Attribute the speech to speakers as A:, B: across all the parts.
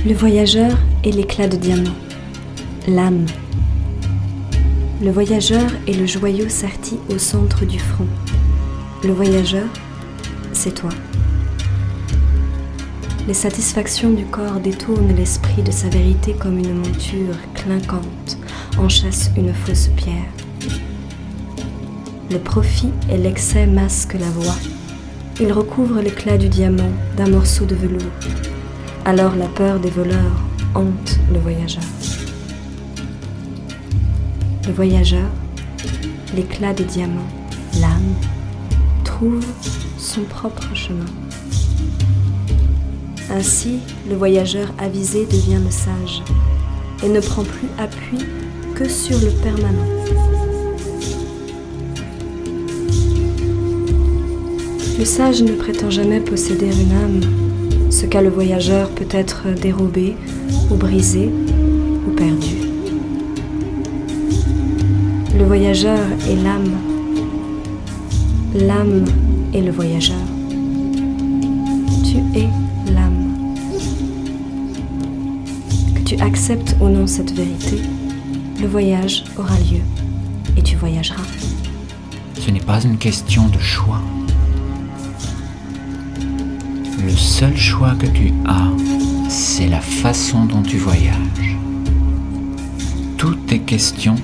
A: Le voyageur est l'éclat de diamant, l'âme. Le voyageur est le joyau serti au centre du front. Le voyageur, c'est toi. Les satisfactions du corps détournent l'esprit de sa vérité comme une monture clinquante enchâsse une fausse pierre. Le profit et l'excès masquent la voix. Ils recouvrent l'éclat du diamant d'un morceau de velours. Alors la peur des voleurs hante le voyageur. Le voyageur, l'éclat des diamants, l'âme, trouve son propre chemin. Ainsi, le voyageur avisé devient le sage et ne prend plus appui que sur le permanent. Le sage ne prétend jamais posséder une âme. Ce qu'a le voyageur peut être dérobé ou brisé ou perdu. Le voyageur est l'âme. L'âme est le voyageur. Tu es l'âme. Que tu acceptes ou non cette vérité, le voyage aura lieu et tu voyageras.
B: Ce n'est pas une question de choix. Le seul choix que tu as, c'est la façon dont tu voyages. Tout est question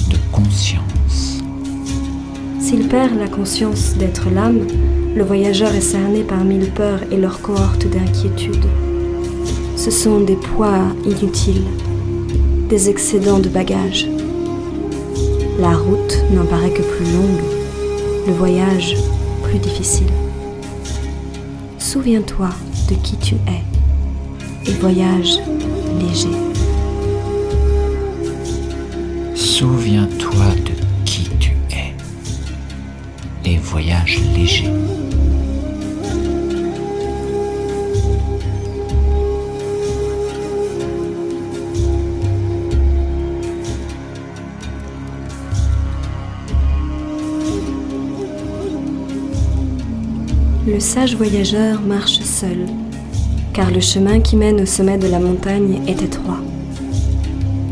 B: de conscience.
A: S'il perd la conscience d'être l'âme, le voyageur est cerné par 1000 peurs et leurs cohortes d'inquiétudes. Ce sont des poids inutiles, des excédents de bagages. La route n'en paraît que plus longue, le voyage plus difficile. Souviens-toi de qui tu es et voyage léger.
B: Souviens-toi de qui tu es et voyage léger.
A: Le sage voyageur marche seul, car le chemin qui mène au sommet de la montagne est étroit.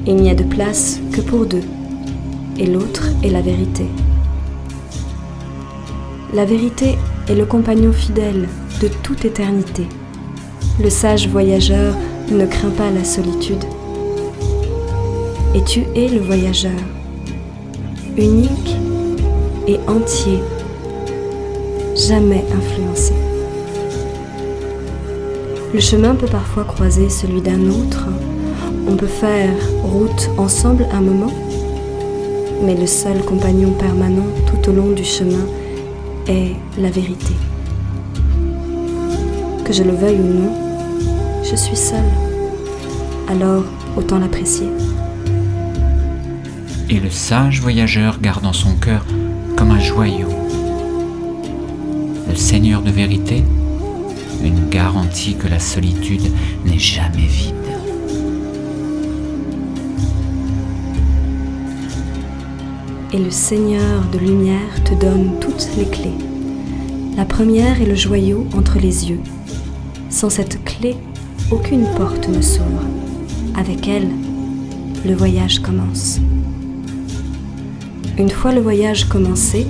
A: Il n'y a de place que pour deux, et l'autre est la vérité. La vérité est le compagnon fidèle de toute éternité. Le sage voyageur ne craint pas la solitude. Et tu es le voyageur, unique et entier, jamais influencé. Le chemin peut parfois croiser celui d'un autre. On peut faire route ensemble un moment, mais le seul compagnon permanent tout au long du chemin est la vérité. Que je le veuille ou non, je suis seule. Alors, autant l'apprécier.
B: Et le sage voyageur garde en son cœur comme un joyau le Seigneur de vérité, une garantie que la solitude n'est jamais vide.
A: Et le Seigneur de lumière te donne toutes les clés. La première est le joyau entre les yeux. Sans cette clé, aucune porte ne s'ouvre. Avec elle, le voyage commence. Une fois le voyage commencé,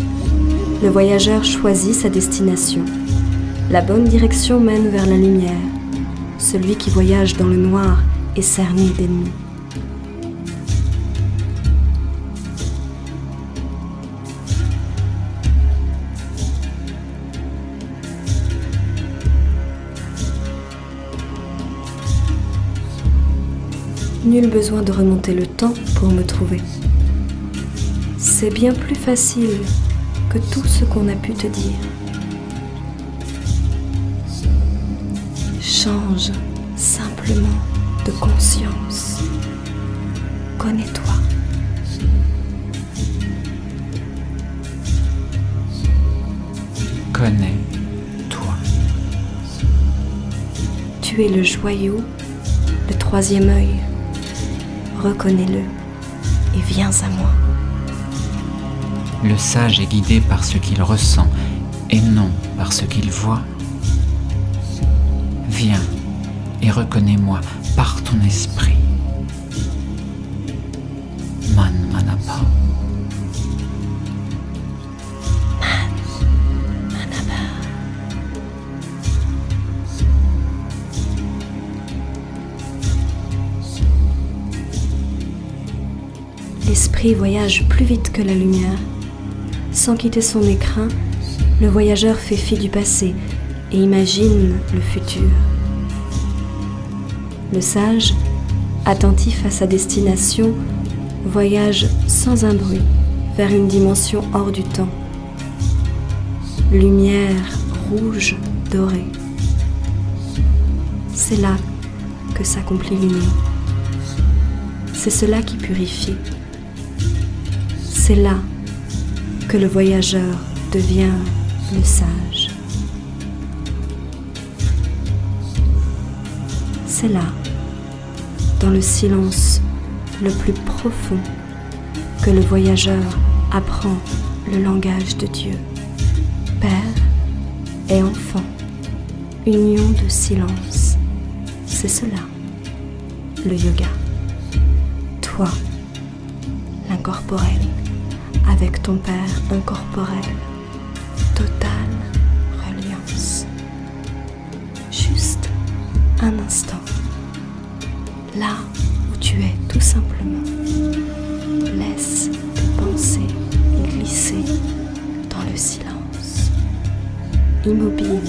A: le voyageur choisit sa destination. La bonne direction mène vers la lumière. Celui qui voyage dans le noir est cerné d'ennemis. Nul besoin de remonter le temps pour me trouver. C'est bien plus facile que tout ce qu'on a pu te dire. Change simplement de conscience. Connais-toi.
B: Connais-toi.
A: Tu es le joyau, le troisième œil. Reconnais-le et viens à moi.
B: Le sage est guidé par ce qu'il ressent et non par ce qu'il voit. Viens et reconnais-moi par ton esprit. Man Manapa.
A: L'esprit voyage plus vite que la lumière. Sans quitter son écrin, le voyageur fait fi du passé et imagine le futur. Le sage, attentif à sa destination, voyage sans un bruit vers une dimension hors du temps. Lumière rouge dorée. C'est là que s'accomplit l'union. C'est cela qui purifie. C'est là que le voyageur devient le sage. C'est là, dans le silence le plus profond, que le voyageur apprend le langage de Dieu. Père et enfant, union de silence, c'est cela, le yoga. Toi, l'incorporel, avec ton Père incorporel, totale reliance. Juste un instant, là où tu es tout simplement, laisse tes pensées glisser dans le silence, immobile.